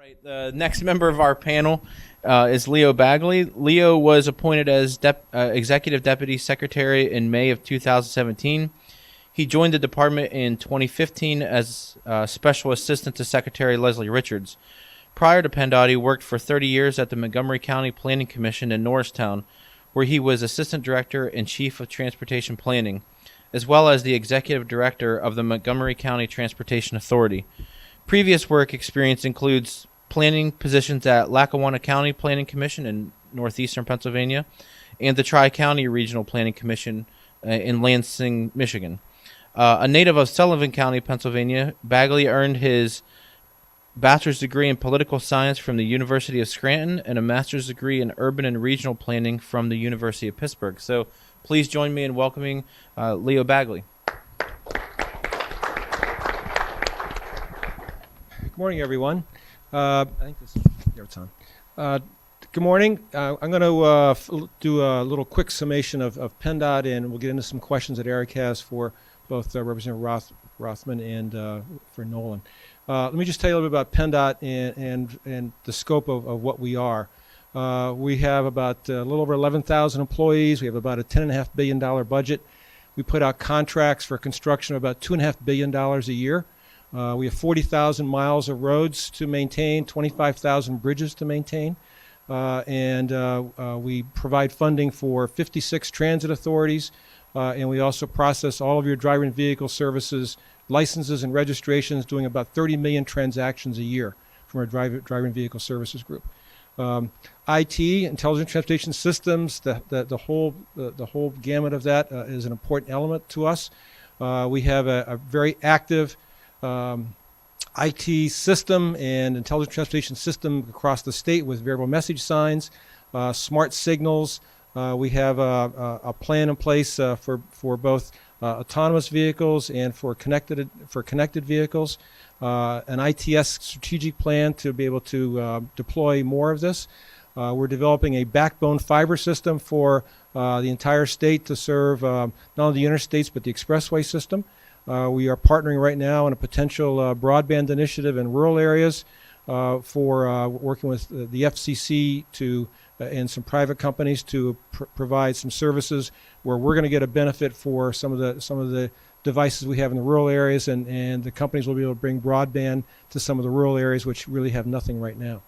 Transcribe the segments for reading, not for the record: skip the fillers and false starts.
Right, the next member of our panel is Leo Bagley. Leo was appointed as Executive Deputy Secretary in May of 2017. He joined the department in 2015 as Special Assistant to Secretary Leslie Richards. Prior to PennDOT, he worked for 30 years at the Montgomery County Planning Commission in Norristown, where he was Assistant Director and Chief of Transportation Planning, as well as the Executive Director of the Montgomery County Transportation Authority. Previous work experience includes planning positions at Lackawanna County Planning Commission in northeastern Pennsylvania and the Tri-County Regional Planning Commission in Lansing, Michigan. A native of Sullivan County, Pennsylvania, Bagley earned his bachelor's degree in political science from the University of Scranton and a master's degree in urban and regional planning from the University of Pittsburgh. So please join me in welcoming Leo Bagley. Good morning, everyone. I think this is here it's on. Good morning. I'm going to do a little quick summation of PennDOT, and we'll get into some questions that Eric has for both Representative Rothman and for Nolan. Let me just tell you a little bit about PennDOT and the scope of what we are. We have about a little over 11,000 employees. We have about a $10.5 billion budget. We put out contracts for construction of about $2.5 billion a year. We have 40,000 miles of roads to maintain, 25,000 bridges to maintain, and we provide funding for 56 transit authorities, and we also process all of your driving vehicle services, licenses and registrations, doing about 30 million transactions a year from our driving vehicle services group. IT, intelligent transportation systems, the whole gamut of that is an important element to us. We have a very active IT system and intelligent transportation system across the state with variable message signs, smart signals. We have a plan in place for both autonomous vehicles and for connected vehicles. An ITS strategic plan to be able to deploy more of this. We're developing a backbone fiber system for the entire state to serve not only the interstates but the expressway system. We are partnering right now in a potential broadband initiative in rural areas for working with the FCC and some private companies to provide some services where we're going to get a benefit for some of the devices we have in the rural areas, and the companies will be able to bring broadband to some of the rural areas which really have nothing right now.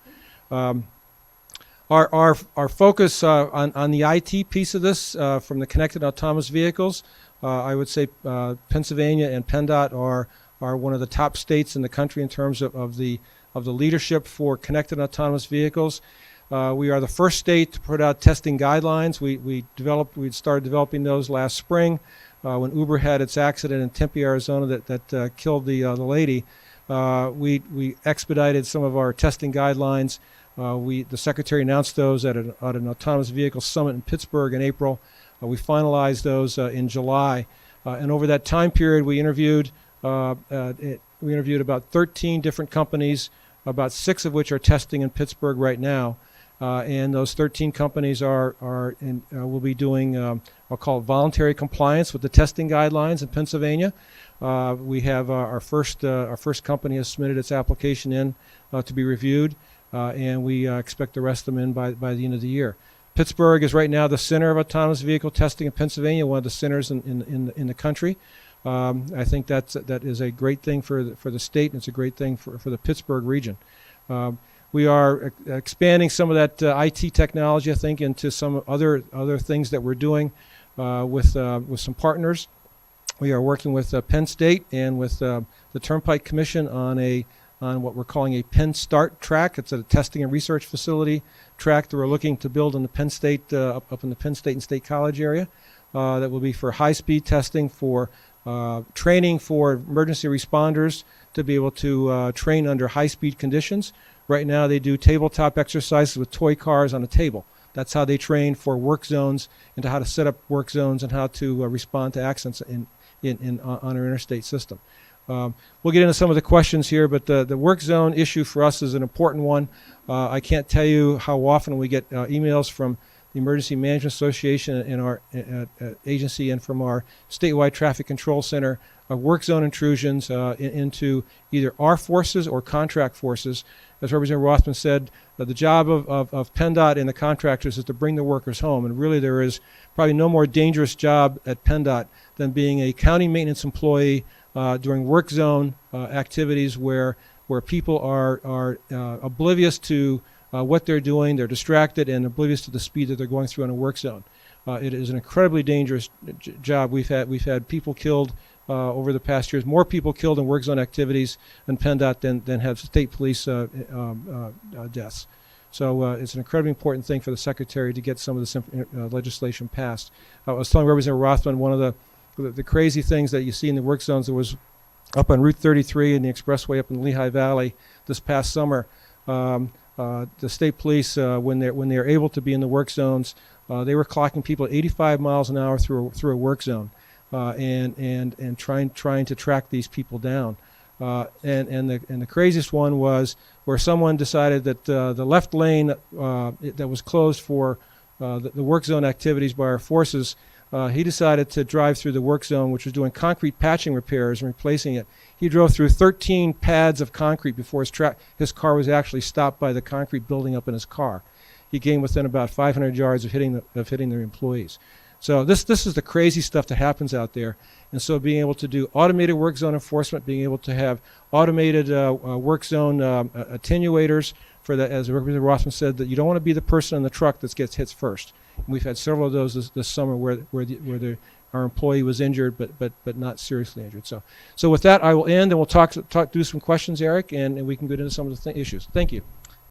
Our focus on the IT piece of this from the connected autonomous vehicles, I would say Pennsylvania and PennDOT are one of the top states in the country in terms of the leadership for connected autonomous vehicles. We are the first state to put out testing guidelines. We started developing those last spring when Uber had its accident in Tempe, Arizona that killed the lady. We expedited some of our testing guidelines. The Secretary announced those at an autonomous vehicle summit in Pittsburgh in April. We finalized those in July, and over that time period, we interviewed about 13 different companies, about 6 of which are testing in Pittsburgh right now, and those 13 companies will be doing I'll call it voluntary compliance with the testing guidelines in Pennsylvania. We have our first company has submitted its application in to be reviewed, and we expect the rest of them in by the end of the year. Pittsburgh is right now the center of autonomous vehicle testing in Pennsylvania, one of the centers in the country. I think that is a great thing for the state, and it's a great thing for the Pittsburgh region. We are expanding some of that IT technology, I think, into some other things that we're doing with some partners. We are working with Penn State and with the Turnpike Commission on what we're calling a Penn Start track. It's a testing and research facility track that we're looking to build in the Penn State, up in the Penn State and State College area. That will be for high-speed testing, for training for emergency responders to be able to train under high-speed conditions. Right now they do tabletop exercises with toy cars on a table. That's how they train for work zones and to how to set up work zones and how to respond to accidents on our interstate system. We'll get into some of the questions here, but the work zone issue for us is an important one. I can't tell you how often we get emails from the Emergency Management Association and our agency and from our statewide traffic control center work zone intrusions into either our forces or contract forces. As Representative Rothman said, the job of PennDOT and the contractors is to bring the workers home, and really there is probably no more dangerous job at PennDOT than being a county maintenance employee during work zone activities where people are oblivious to what they're doing, they're distracted and oblivious to the speed that they're going through in a work zone. It is an incredibly dangerous job. We've had people killed over the past years, more people killed in work zone activities in PennDOT than have state police deaths. So it's an incredibly important thing for the Secretary to get some of this legislation passed. I was telling Representative Rothman one of the crazy things that you see in the work zones that was up on Route 33 and the expressway up in the Lehigh Valley this past summer. The state police, when they're able to be in the work zones, they were clocking people at 85 miles an hour through a work zone, and trying to track these people down. And the craziest one was where someone decided that the left lane that was closed for the work zone activities by our forces, he decided to drive through the work zone, which was doing concrete patching repairs and replacing it. He drove through 13 pads of concrete before his car was actually stopped by the concrete building up in his car. He came within about 500 yards of hitting their employees. So this is the crazy stuff that happens out there. And so being able to do automated work zone enforcement, being able to have automated work zone attenuators for that, as Representative Rothman said, that you don't want to be the person in the truck that gets hit first. And we've had several of those this summer where our employee was injured, but not seriously injured. So with that, I will end, and we'll do some questions, Eric, and we can get into some of the issues. Thank you.